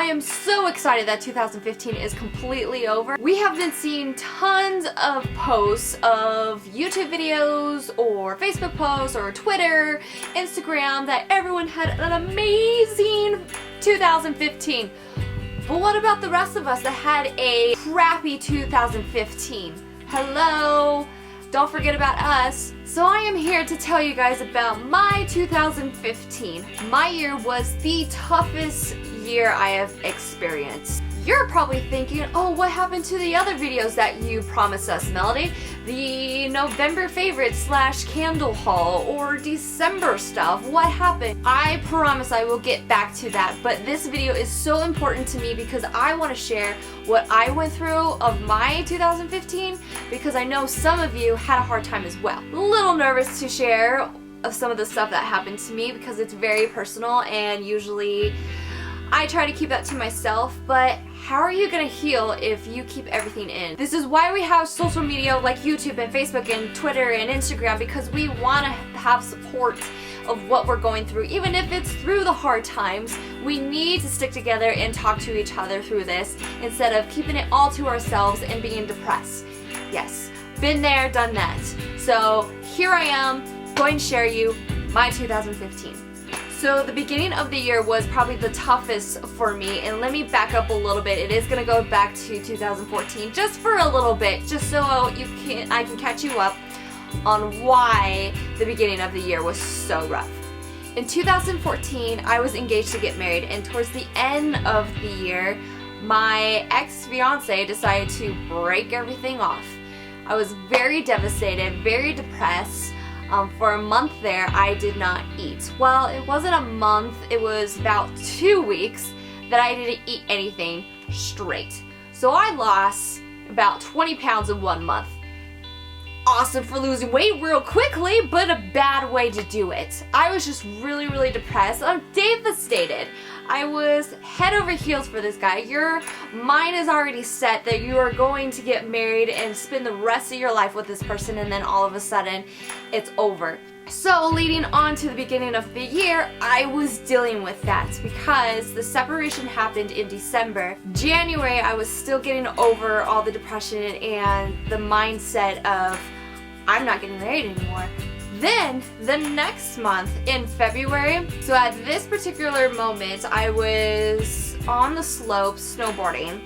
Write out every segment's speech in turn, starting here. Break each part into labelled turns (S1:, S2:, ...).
S1: I am so excited that 2015 is completely over. We have been seeing tons of posts of YouTube videos or Facebook posts or Twitter, Instagram that everyone had an amazing 2015. But what about the rest of us that had a crappy 2015? Hello? Don't forget about us. So I am here to tell you guys about my 2015. My year was the toughest year I have experienced. You're probably thinking, oh, what happened to the other videos that you promised us, Melody? The November favorites / candle haul or December stuff. What happened? I promise I will get back to that, but this video is so important to me because I want to share what I went through of my 2015 because I know some of you had a hard time as well. A little nervous to share of some of the stuff that happened to me because it's very personal and usually I try to keep that to myself, but how are you gonna heal if you keep everything in? This is why we have social media like YouTube and Facebook and Twitter and Instagram, because we want to have support of what we're going through. Even if it's through the hard times, we need to stick together and talk to each other through this instead of keeping it all to ourselves and being depressed. Yes, been there, done that. So here I am, going to share you my 2015. So the beginning of the year was probably the toughest for me, and let me back up a little bit. It is going to go back to 2014 just for a little bit, just so I can catch you up on why the beginning of the year was so rough. In 2014, I was engaged to get married, and towards the end of the year, my ex-fiance decided to break everything off. I was very devastated, very depressed. For a month there, I did not eat. Well, it wasn't a month, it was about 2 weeks that I didn't eat anything straight. So I lost about 20 pounds in 1 month. Awesome for losing weight real quickly, but a bad way to do it. I was just really depressed. I'm devastated. I was head over heels for this guy. Your mind is already set that you are going to get married and spend the rest of your life with this person, and then all of a sudden it's over. So leading on to the beginning of the year, I was dealing with that because the separation happened in December. January, I was still getting over all the depression and the mindset of I'm not getting married anymore. Then the next month in February, so at this particular moment, I was on the slopes snowboarding.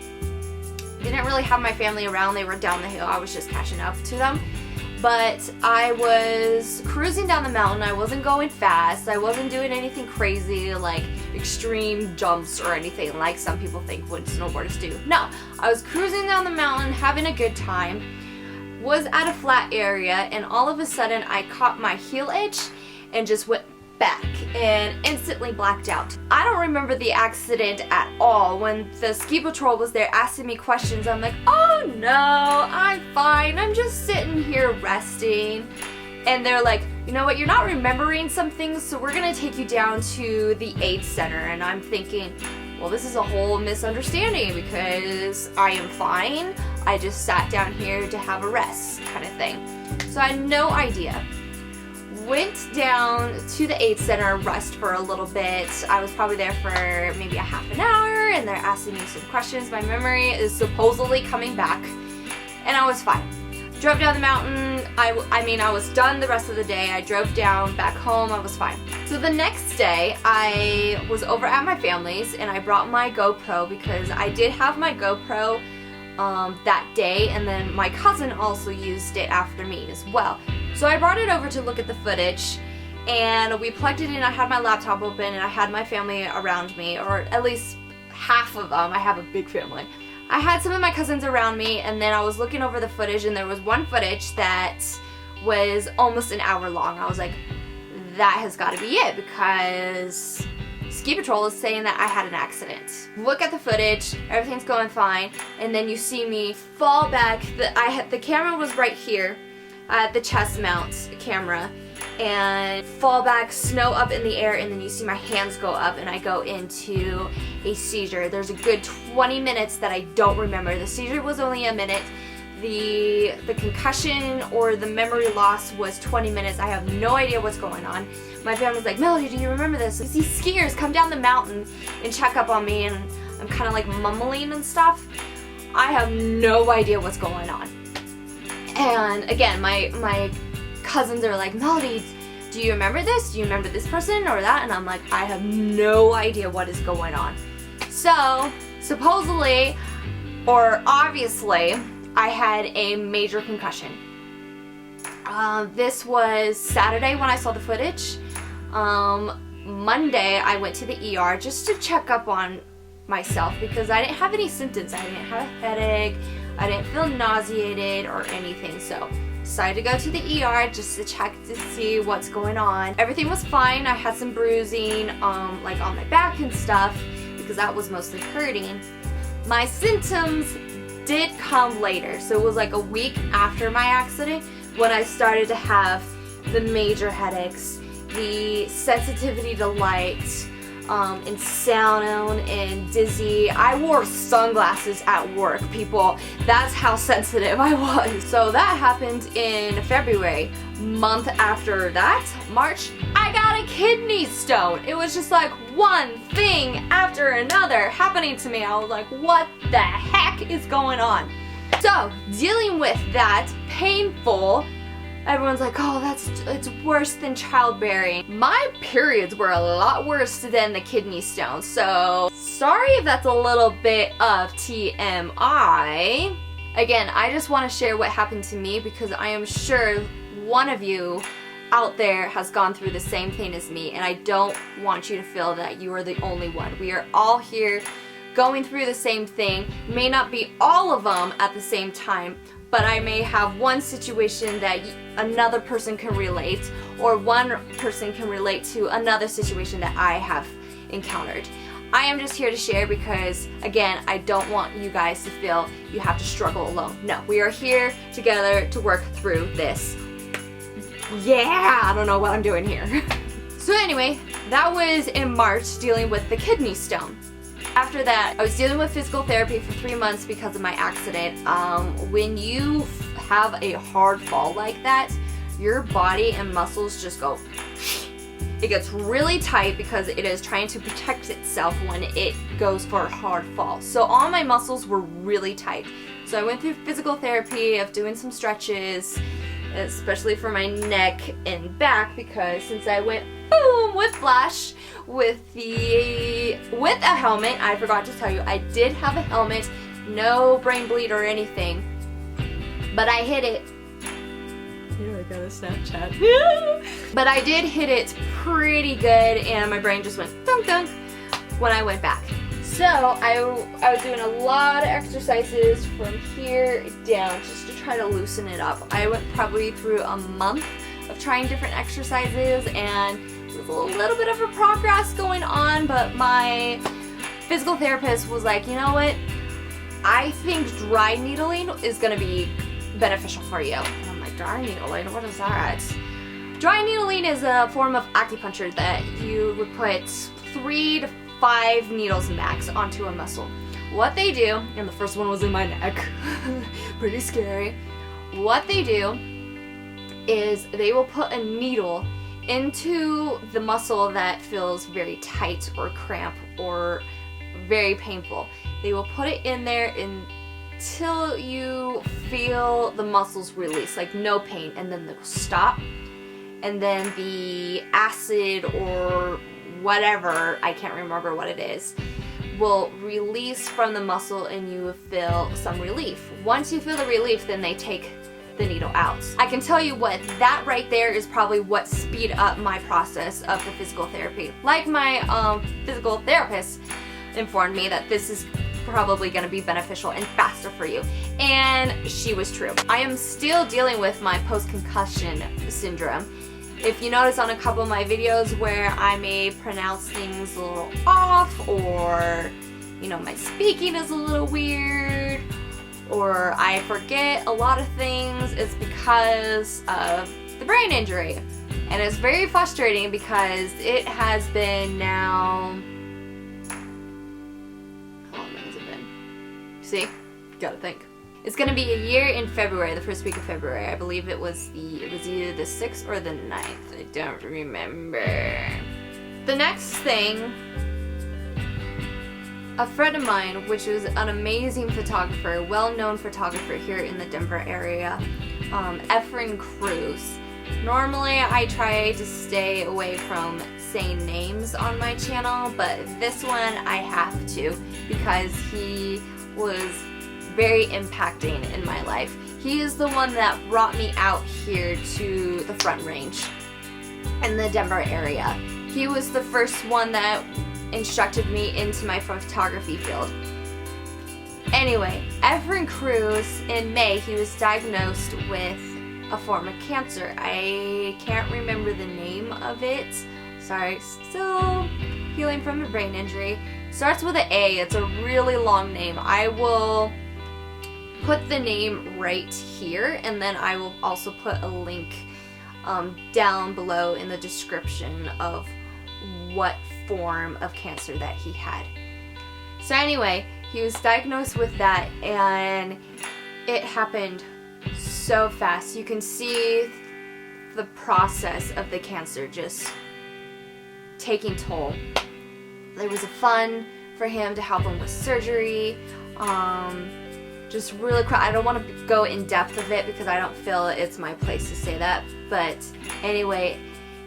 S1: Didn't really have my family around, they were down the hill, I was just catching up to them. But I was cruising down the mountain, I wasn't going fast, I wasn't doing anything crazy like extreme jumps or anything like some people think when snowboarders do. No, I was cruising down the mountain, having a good time, was at a flat area, and all of a sudden I caught my heel edge and just went back and instantly blacked out. I don't remember the accident at all. When the ski patrol was there asking me questions, I'm like, oh no, I'm fine, I'm just sitting here resting. And they're like, you know what, you're not remembering some things, so we're gonna take you down to the aid center. And I'm thinking, well, this is a whole misunderstanding because I am fine, I just sat down here to have a rest kind of thing. So I had no idea. Went down to the aid center, rest for a little bit. I was probably there for maybe a half an hour, and they're asking me some questions. My memory is supposedly coming back, and I was fine. Drove down the mountain. I mean, I was done the rest of the day. I drove down back home. I was fine. So the next day, I was over at my family's, and I brought my GoPro because I did have my GoPro that day, and then my cousin also used it after me as well. So I brought it over to look at the footage, and we plugged it in. I had my laptop open, and I had my family around me, or at least half of them. I have a big family. I had some of my cousins around me, and then I was looking over the footage, and there was one footage that was almost an hour long. I was like, that has got to be it, because ski patrol is saying that I had an accident. Look at the footage, everything's going fine, and then you see me fall back. The camera was right here. The chest mount camera, and fall back, snow up in the air, and then you see my hands go up and I go into a seizure. There's a good 20 minutes that I don't remember. The seizure was only a minute. The concussion or the memory loss was 20 minutes. I have no idea what's going on. My family's like, Melody, do you remember this? These skiers come down the mountain and check up on me, and I'm kind of like mumbling and stuff. I have no idea what's going on. And again, my cousins are like, Melody, do you remember this? Do you remember this person or that? And I'm like, I have no idea what is going on. So, supposedly, or obviously, I had a major concussion. This was Saturday when I saw the footage. Monday, I went to the ER just to check up on myself because I didn't have any symptoms. I didn't have a headache. I didn't feel nauseated or anything. So, decided to go to the ER just to check to see what's going on. Everything was fine. I had some bruising, like on my back and stuff because that was mostly hurting. My symptoms did come later. So it was like a week after my accident when I started to have the major headaches, the sensitivity to light, and sound and dizzy. I wore sunglasses at work, people. That's how sensitive I was. So that happened in February. Month after that, March, I got a kidney stone. It was just like one thing after another happening to me. I was like, what the heck is going on? So, dealing with that, painful. Everyone's like, oh, it's worse than childbearing. My periods were a lot worse than the kidney stone, so sorry if that's a little bit of TMI. Again, I just want to share what happened to me because I am sure one of you out there has gone through the same thing as me, and I don't want you to feel that you are the only one. We are all here going through the same thing. May not be all of them at the same time, but I may have one situation that another person can relate, or one person can relate to another situation that I have encountered. I am just here to share because, again, I don't want you guys to feel you have to struggle alone. No, we are here together to work through this. Yeah, I don't know what I'm doing here. So anyway, that was in March, dealing with the kidney stone. After that, I was dealing with physical therapy for 3 months because of my accident. When you have a hard fall like that, your body and muscles just go, it gets really tight because it is trying to protect itself when it goes for a hard fall. So all my muscles were really tight. So I went through physical therapy of doing some stretches, especially for my neck and back, because since I went boom whiplash with a helmet, I forgot to tell you, I did have a helmet, no brain bleed or anything, but I hit it. Here, I got a Snapchat. But I did hit it pretty good, and my brain just went dunk dunk when I went back. So I was doing a lot of exercises from here down just to try to loosen it up. I went probably through a month of trying different exercises, and there's a little bit of a progress going on, but my physical therapist was like, you know what? I think dry needling is going to be beneficial for you. And I'm like, dry needling? What is that? Dry needling is a form of acupuncture that you would put 3 to 5 needles max onto a muscle. What they do, and the first one was in my neck, pretty scary. What they do is they will put a needle into the muscle that feels very tight or cramp or very painful. They will put it in there until you feel the muscles release, like no pain, and then they'll stop. And then the acid or whatever, I can't remember what it is, will release from the muscle and you will feel some relief. Once you feel the relief, then they take the needle out. I can tell you what, that right there is probably what speed up my process of the physical therapy. Like my physical therapist informed me that this is probably going to be beneficial and faster for you. And she was true. I am still dealing with my post-concussion syndrome. If you notice on a couple of my videos where I may pronounce things a little off, or, you know, my speaking is a little weird, or I forget a lot of things, it's because of the brain injury. And it's very frustrating because it has been now, how long has it been? See? Gotta think. It's gonna be a year in February, the first week of February. I believe it was either the 6th or the 9th. I don't remember. The next thing a friend of mine, which is an amazing photographer, well-known photographer here in the Denver area, Efren Cruz. Normally I try to stay away from saying names on my channel, but this one I have to because he was very impacting in my life. He is the one that brought me out here to the Front Range in the Denver area. He was the first one that instructed me into my photography field. Anyway, Efren Cruz, in May, he was diagnosed with a form of cancer. I can't remember the name of it. Sorry, still healing from a brain injury. Starts with an A. It's a really long name. I will put the name right here, and then I will also put a link down below in the description of what form of cancer that he had. So anyway, he was diagnosed with that, and it happened so fast. You can see the process of the cancer just taking toll. There was a fund for him to help him with surgery. Just really quick, I don't want to go in depth of it because I don't feel it's my place to say that, but anyway,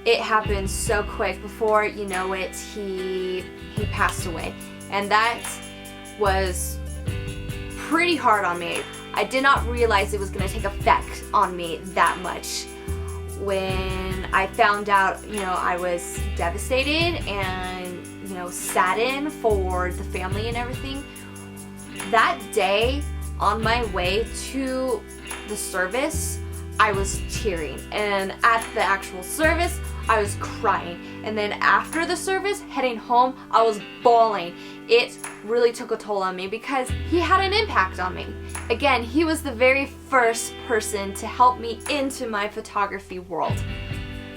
S1: it happened so quick. Before you know it, he passed away, and that was pretty hard on me. I did not realize it was going to take effect on me that much. When I found out, I was devastated and, saddened for the family and everything. That day, on my way to the service, I was tearing, and at the actual service, I was crying. And then after the service, heading home, I was bawling. It really took a toll on me because he had an impact on me. Again, he was the very first person to help me into my photography world.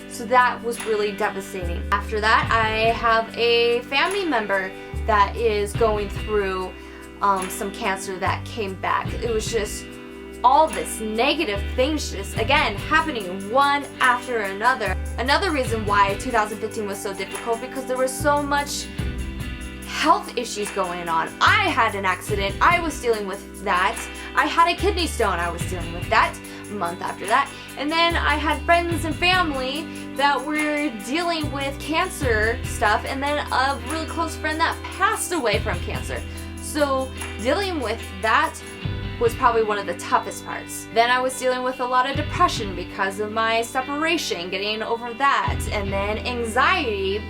S1: So that was really devastating. After that, I have a family member that is going through some cancer that came back. It was just all this negative things just, again, happening one after another. Another reason why 2015 was so difficult because there was so much health issues going on. I had an accident, I was dealing with that. I had a kidney stone, I was dealing with that a month after that. And then I had friends and family that were dealing with cancer stuff, and then a really close friend that passed away from cancer. So dealing with that was probably one of the toughest parts. Then I was dealing with a lot of depression because of my separation, getting over that, and then anxiety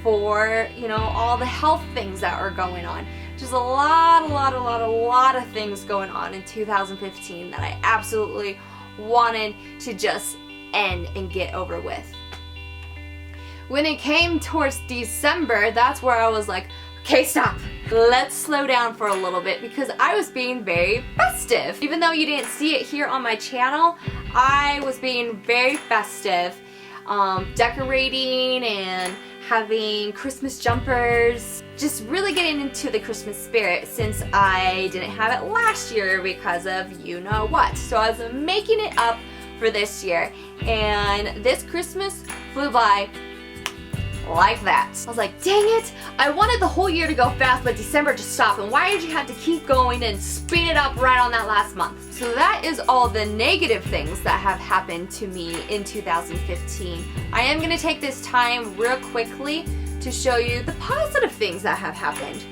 S1: for, all the health things that are going on. Just a lot of things going on in 2015 that I absolutely wanted to just end and get over with. When it came towards December, that's where I was like, okay, stop. Let's slow down for a little bit because I was being very festive. Even though you didn't see it here on my channel, I was being very festive, decorating and having Christmas jumpers, just really getting into the Christmas spirit since I didn't have it last year because of you know what. So I was making it up for this year, and this Christmas flew by like that. I was like, dang it, I wanted the whole year to go fast, but December to stop, and why did you have to keep going and speed it up right on that last month? So that is all the negative things that have happened to me in 2015. I am going to take this time real quickly to show you the positive things that have happened.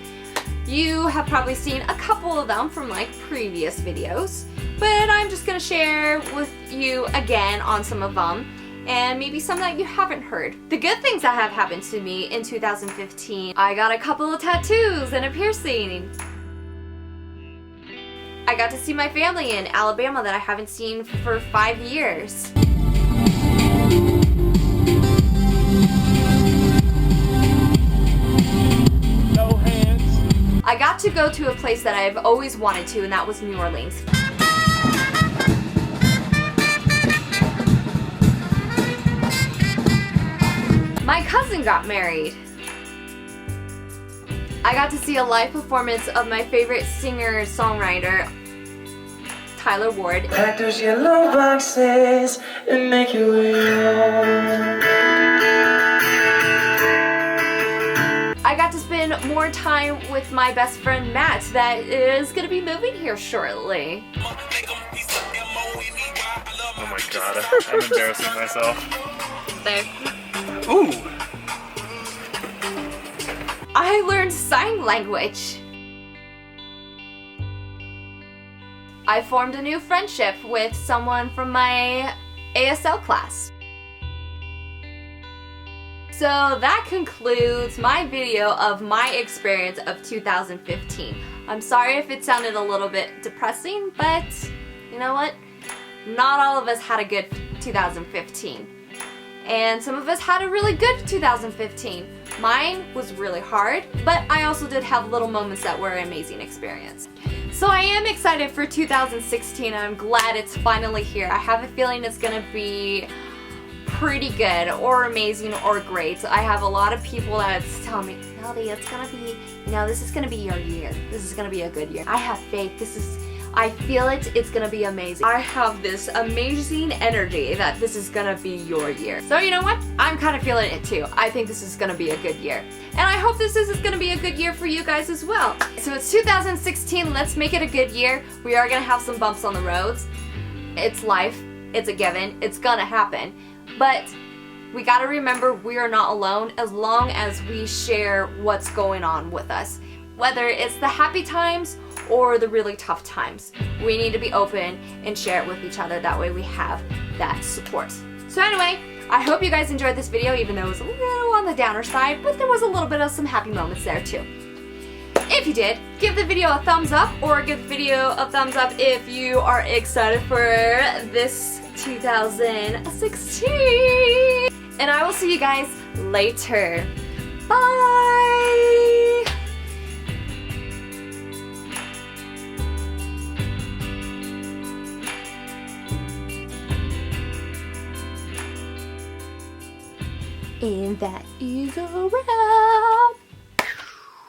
S1: You have probably seen a couple of them from like previous videos, but I'm just going to share with you again on some of them, and maybe some that you haven't heard. The good things that have happened to me in 2015, I got a couple of tattoos and a piercing. I got to see my family in Alabama that I haven't seen for 5 years.
S2: No hands.
S1: I got to go to a place that I've always wanted to, and that was New Orleans. My cousin got married. I got to see a live performance of my favorite singer-songwriter, Tyler Ward.
S3: Pack those yellow boxes and make your way home.
S1: I got got to spend more time with my best friend Matt that is gonna be moving here shortly.
S2: Oh my god, I'm embarrassing myself.
S1: There.
S2: Ooh!
S1: I learned sign language. I formed a new friendship with someone from my ASL class. So that concludes my video of my experience of 2015. I'm sorry if it sounded a little bit depressing, but you know what? Not all of us had a good 2015. And some of us had a really good 2015. Mine was really hard, but I also did have little moments that were an amazing experience. So I am excited for 2016 and I'm glad it's finally here. I have a feeling it's gonna be pretty good or amazing or great. I have a lot of people that's telling me, Melody, it's gonna be, you know, this is gonna be your year. This is gonna be a good year. I have faith. I feel it. It's gonna be amazing. I have this amazing energy that this is gonna be your year. So you know what? I'm kind of feeling it too. I think this is gonna be a good year. And I hope this is gonna be a good year for you guys as well. So it's 2016. Let's make it a good year. We are gonna have some bumps on the roads. It's life. It's a given. It's gonna happen. But we gotta remember we are not alone as long as we share what's going on with us. Whether it's the happy times or the really tough times. We need to be open and share it with each other. That way we have that support. So anyway, I hope you guys enjoyed this video, even though it was a little on the downer side, but there was a little bit of some happy moments there too. If you did, give the video a thumbs up, or give the video a thumbs up if you are excited for this 2016. And I will see you guys later. Bye! And that is a wrap.